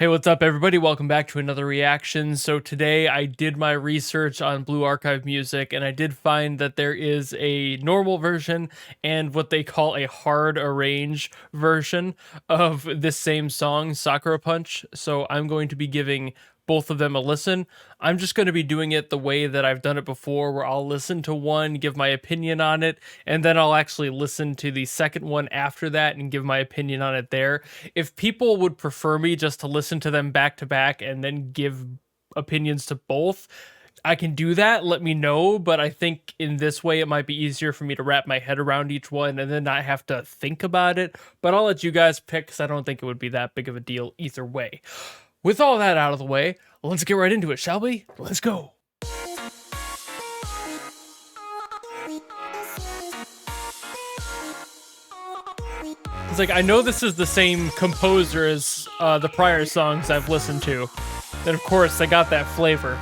Hey, what's up, everybody? Welcome back to another reaction. So today I did my research on Blue Archive Music, and I did find that there is a normal version and what they call a hard arrange version of this same song, Sakura Punch. So I'm going to be giving both of them a listen. I'm just going to be doing it the way that I've done it before, where I'll listen to one, give my opinion on it, and then I'll actually listen to the second one after that and give my opinion on it there. If people would prefer me just to listen to them back to back and then give opinions to both, I can do that. Let me know. But I think in this way, it might be easier for me to wrap my head around each one and then not have to think about it. But I'll let you guys pick because I don't think it would be that big of a deal either way. With all that out of the way, let's get right into it, shall we? Let's go. It's like, I know this is the same composer as the prior songs I've listened to. And of course, they got that flavor.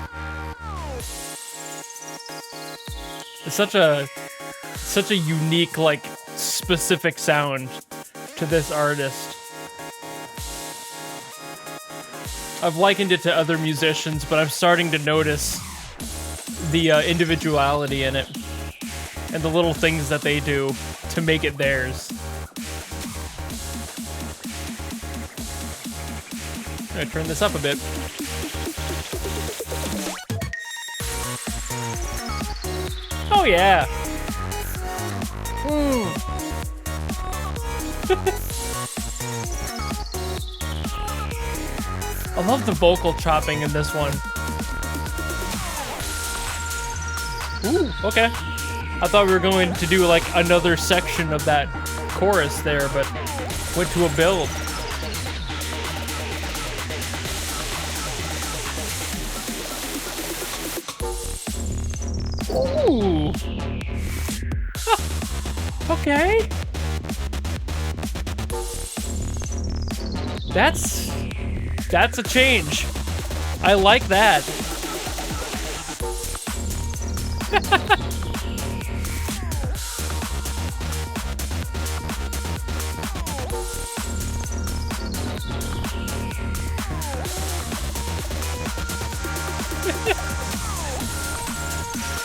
It's such a unique, like, specific sound to this artist. I've likened it to other musicians, but I'm starting to notice the individuality in it and the little things that they do to make it theirs. I'm gonna turn this up a bit. Oh yeah! I love the vocal chopping in this one. Ooh, okay. I thought we were going to do like another section of that chorus there, but went to a build. Ooh. Okay. That's a change. I like that.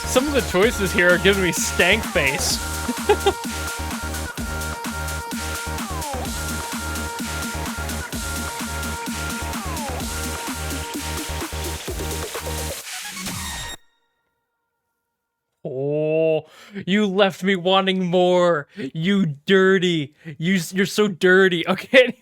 Some of the choices here are giving me stank face. Oh, you left me wanting more. You dirty. You're so dirty. Okay.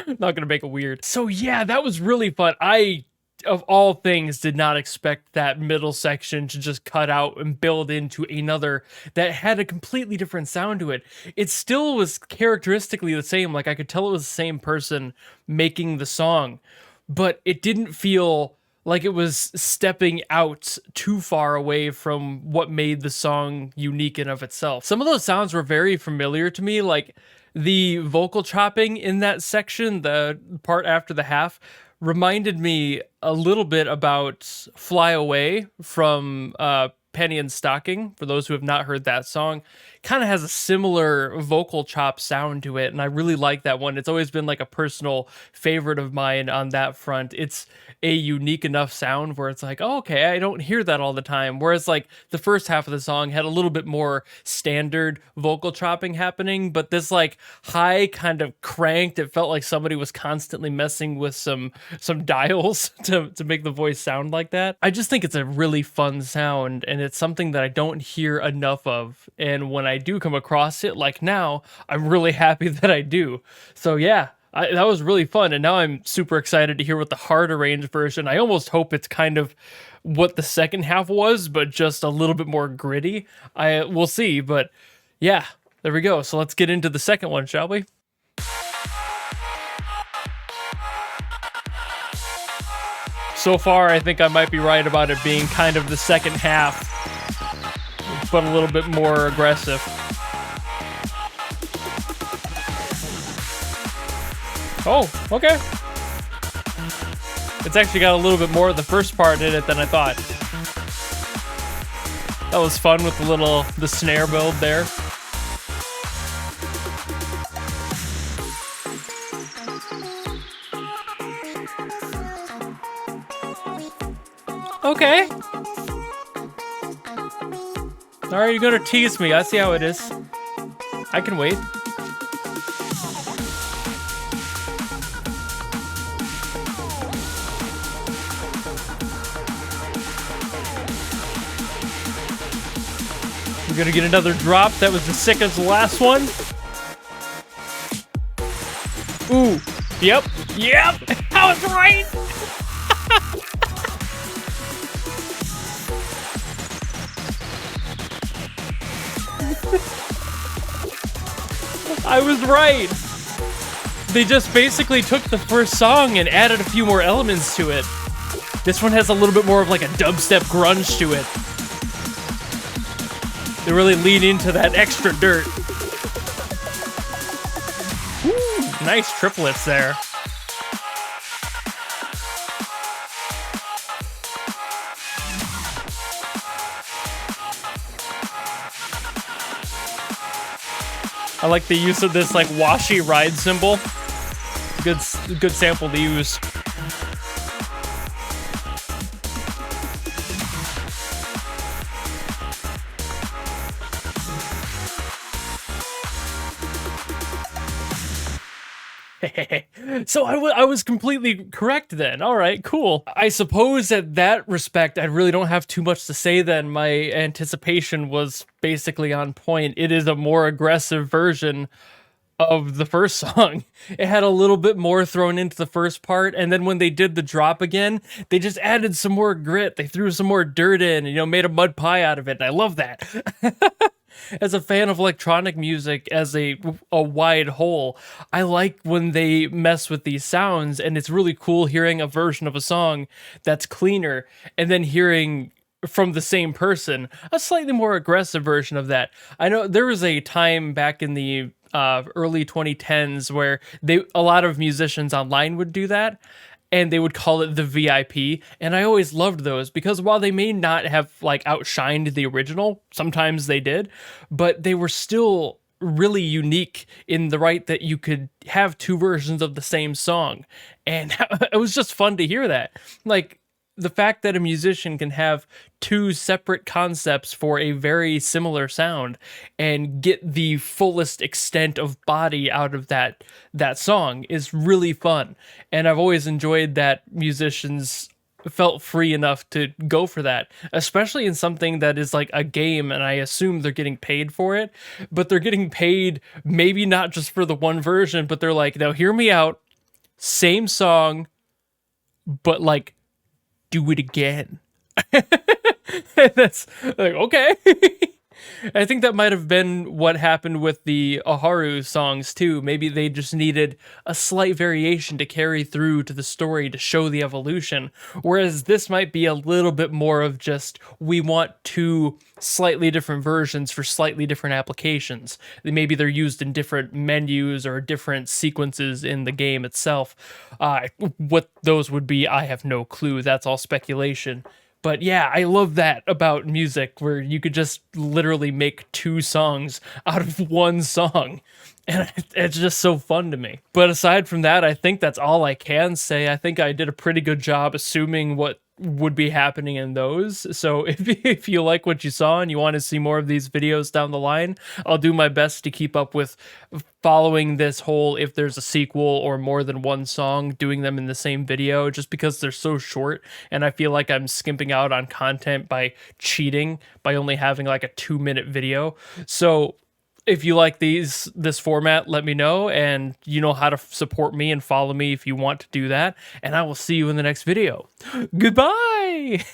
I'm not gonna make it weird. So yeah, that was really fun. I, of all things, did not expect that middle section to just cut out and build into another that had a completely different sound to it. It still was characteristically the same. Like, I could tell it was the same person making the song, but it didn't feel like it was stepping out too far away from what made the song unique in of itself. Some of those sounds were very familiar to me, like the vocal chopping in that section, the part after the half, reminded me a little bit about Fly Away from Penny and Stocking. For those who have not heard that song, kind of has a similar vocal chop sound to it, and I really like that one. It's always been like a personal favorite of mine on that front. It's a unique enough sound where it's like, oh, okay, I don't hear that all the time. Whereas like the first half of the song had a little bit more standard vocal chopping happening, but this like high kind of cranked. It felt like somebody was constantly messing with some dials to make the voice sound like that. I just think it's a really fun sound, and it's something that I don't hear enough of. And when I do come across it, like now, I'm really happy that I do. So yeah, that was really fun, and now I'm super excited to hear what the hard arranged version. I almost hope it's kind of what the second half was, but just a little bit more gritty. We'll see, but yeah, there we go. So let's get into the second one, shall we? So far, I think I might be right about it being kind of the second half, but a little bit more aggressive. Oh, okay. It's actually got a little bit more of the first part in it than I thought. That was fun with the snare build there. Okay. Alright, you're gonna tease me. I see how it is. I can wait. We're gonna get another drop. That was the sick as the last one. Ooh. Yep. Yep. I was right. I was right. They just basically took the first song and added a few more elements to it. This one has a little bit more of like a dubstep grunge to it. They really lean into that extra dirt. Ooh, nice triplets there. I like the use of this like washy ride cymbal. Good sample to use. So I was completely correct then. All right, cool. I suppose at that respect, I really don't have too much to say then. My anticipation was basically on point. It is a more aggressive version of the first song. It had a little bit more thrown into the first part, and then when they did the drop again, they just added some more grit. They threw some more dirt in, and, made a mud pie out of it, and I love that. As a fan of electronic music as a wide whole, I like when they mess with these sounds, and it's really cool hearing a version of a song that's cleaner, and then hearing from the same person a slightly more aggressive version of that. I know there was a time back in the early 2010s where a lot of musicians online would do that, and they would call it the VIP, and I always loved those because while they may not have like outshined the original, sometimes they did, but they were still really unique in the right that you could have two versions of the same song, and it was just fun to hear that. Like, the fact that a musician can have two separate concepts for a very similar sound and get the fullest extent of body out of that song is really fun. And I've always enjoyed that musicians felt free enough to go for that, especially in something that is like a game, and I assume they're getting paid for it, but they're getting paid maybe not just for the one version, but they're like, now hear me out, same song, but like, do it again. That's like, okay. I think that might have been what happened with the Oharu songs too. Maybe they just needed a slight variation to carry through to the story to show the evolution. Whereas this might be a little bit more of just, we want two slightly different versions for slightly different applications. Maybe they're used in different menus or different sequences in the game itself. What those would be, I have no clue. That's all speculation. But yeah, I love that about music, where you could just literally make two songs out of one song. And it's just so fun to me. But aside from that, I think that's all I can say. I think I did a pretty good job assuming what would be happening in those. So if you like what you saw and you want to see more of these videos down the line, I'll do my best to keep up with following this whole, if there's a sequel or more than one song, doing them in the same video, just because they're so short and I feel like I'm skimping out on content by cheating by only having like a 2-minute video. So if you like this format, let me know, and you know how to support me and follow me if you want to do that, and I will see you in the next video. Goodbye!